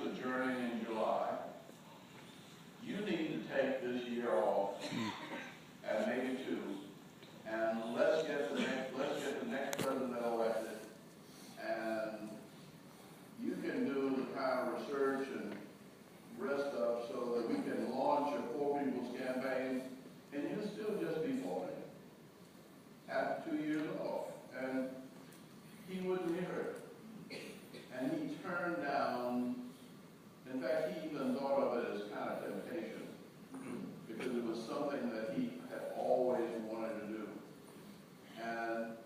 a journey in July. You need to take this year off, and maybe two, and let's get the next president elected, and you can do the kind of research and rest up so that we can launch a Poor People's Campaign, and you'll still just be 40 after 2 years off. And he wouldn't hear it. And he turned down, in fact, he even thought of it as kind of temptation, because it was something that he had always wanted to do. And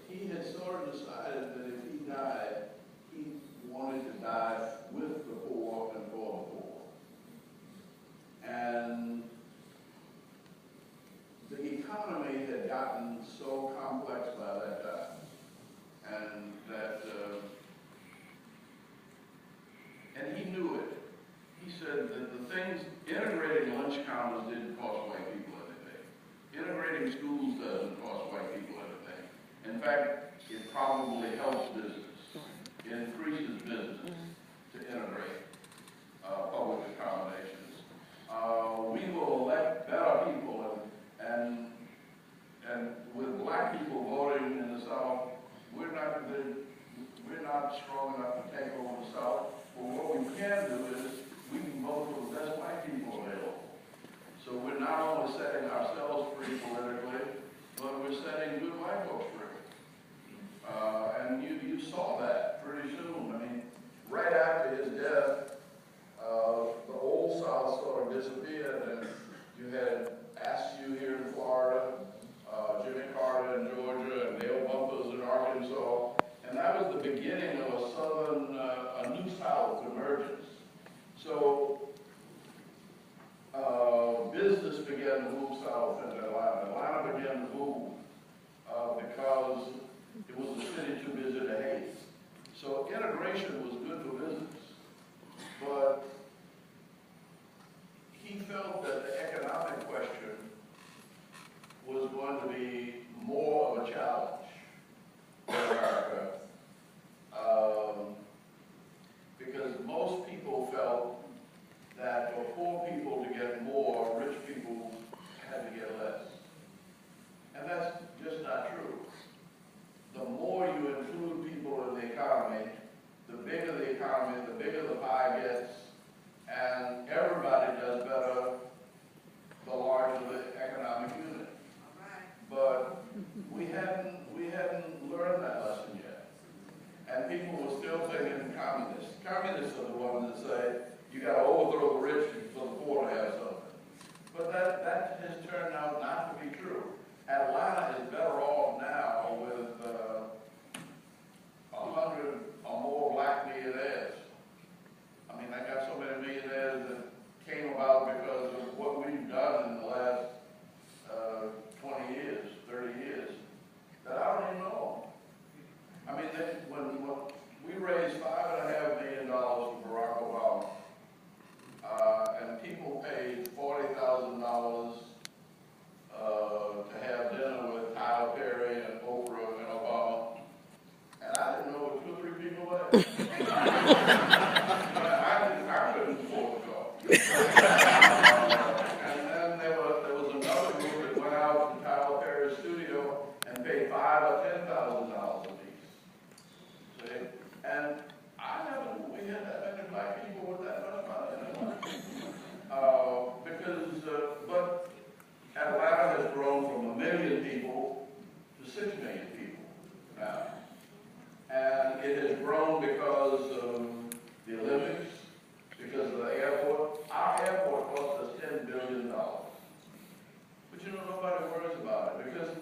he had sort of decided that if he died, he wanted to die with the poor and for the poor. And the economy had gotten so complex by that time, and that, and he knew it. He said that the things, integrating lunch counters didn't cost white people anything. Integrating schools doesn't cost white people anything. In fact, it probably helps business. It increases business to integrate public accommodations. We will elect better people, and with black people voting in the South, we're not strong enough to take over the South. But what we can do is we can vote for the best white people available. So we're not only setting ourselves free politically, but we're setting good white folks free. And you saw that pretty soon. I mean, right after his death, the old South sort of disappeared, and you had Askew here in Florida, Jimmy Carter in Georgia, and Dale Bumpers in Arkansas, and that was the beginning of a Southern, a new South emergence. So business began to move south in Atlanta. Atlanta began to move because it was a city too busy to hate. So integration was good for business, but he felt that the economic question was going to be more of a challenge for America, because most people felt that for poor people to get more, rich people had to get less. And that's just not true. The more you include people in the economy, the bigger the economy, the bigger the pie gets, and everybody does better the larger the economic unit. But we hadn't learned that lesson yet. And people were still thinking communists. Communists are the ones that say, you got to overthrow the rich for the poor to have something. But that has turned out not to be true. Atlanta is better off now with 100 or more black millionaires. I mean, I got so many millionaires that came about because of what we've done in the last 20 years, 30 years, that I don't even know. I mean, when we raised $5.5 million for Barack Obama, and people paid $40,000 to have dinner with Tyler Perry and Oprah and Obama, and I didn't know what 2 or 3 people were. I couldn't afford to go. And then there was another group that went out to Tyler Perry's studio and paid $5,000 or $10,000 a piece. See? And I never knew we had that many black people with that much money. But Atlanta has grown from 1 million people to 6 million people now. And it has grown because of the Olympics, because of the airport. Our airport cost us $10 billion. But you know, nobody worries about it, because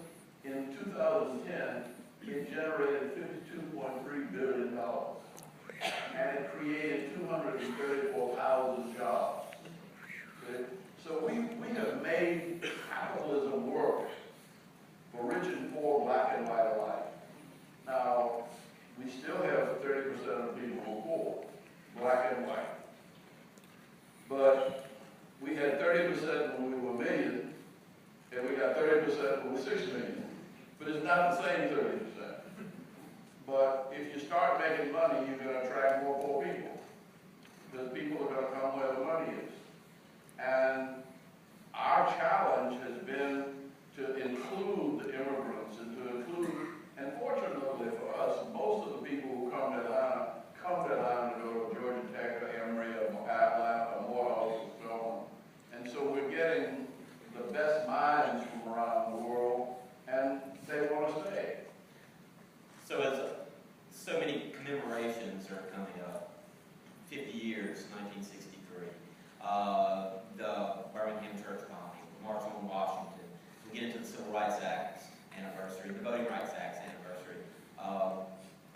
in 2010, it generated $52.3 billion. And it created 234,000 jobs. Okay? So we have made capitalism work for rich and poor, black and white alike. Now, we still have 30% of people who are poor, black and white. But we had 30% when we were a million, and we got 30% when we were 6 million. But it's not the same 30%. But if you start making money, you're going to attract more poor people, because people are going to come where the money is. And our challenge has been to include the immigrants and to include, and fortunately for us, most of the people who come to Atlanta to go to Georgia Tech or Emory or Atlanta or Morehouse or so on. And so we're getting the best minds from around the world, and they want to stay. So as so many commemorations are coming up, 50 years, 1963, the Birmingham church bombing, the March on Washington, we get into the Civil Rights Act anniversary, the Voting Rights Act anniversary.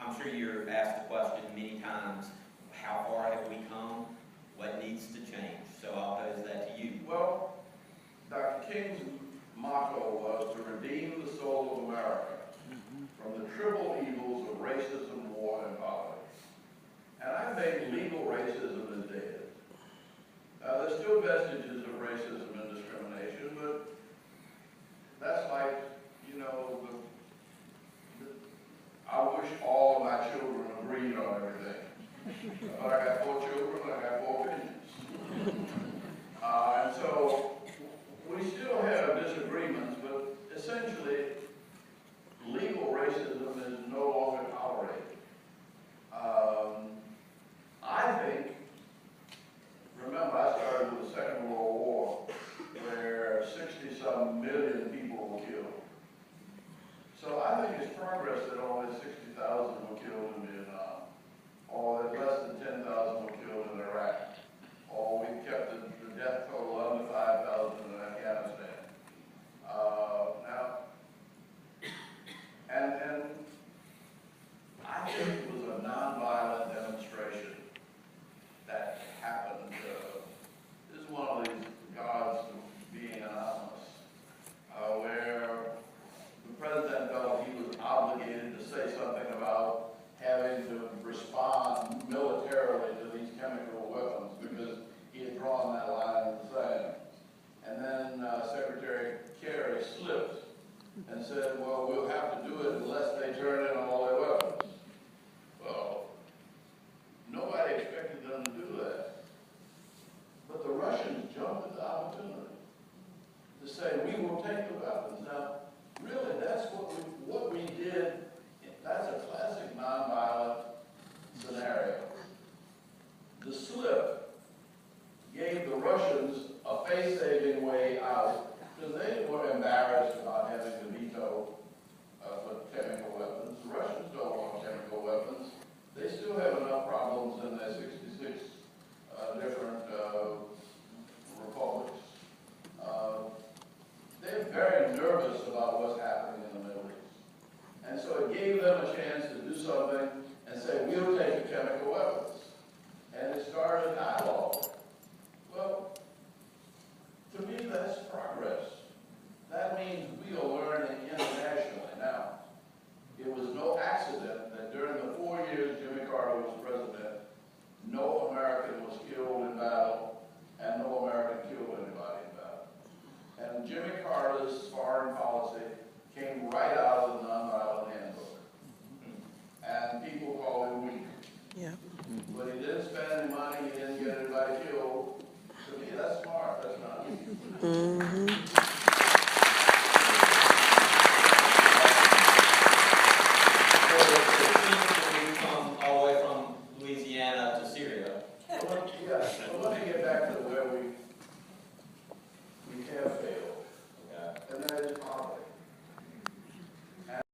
I'm sure you're asked the question many times, how far have we come? What needs to change? So I'll pose that to you. Well, Dr. King's motto was to redeem the soul of America from the triple evils of racism, war, and poverty. And I think legal racism is dead. There's still vestiges of racism and discrimination, but that's like, you know, I wish all of my children agreed on everything. But I got 4 children, I got 4 opinions. And so we still have disagreements, but essentially legal racism is no longer tolerated. I think, remember I started with the Second World War, where 60-some million people were killed. So I think it's progress that only 60,000 were killed in Vietnam, or that less than 10,000 were killed in Iraq, or we kept the death total under 5,000 in Afghanistan. And I think it was a nonviolent demonstration that happened. This is one of these gods of being anonymous, where the president felt he was obligated to say something about having to respond militarily to these chemical weapons because he had drawn that line in the sand. And then Secretary Kerry slipped and said, well, we'll have to do it unless they turn in all their weapons. Well, nobody expected them to do that. But the Russians jumped at the opportunity to say, we will take the weapons. Now, really, that's what we did. That's a classic nonviolent scenario. The slip gave the Russians a face-saving way out because they were embarrassed about having to veto for chemical weapons. The Russians don't want chemical weapons. They still have enough problems in their 66 different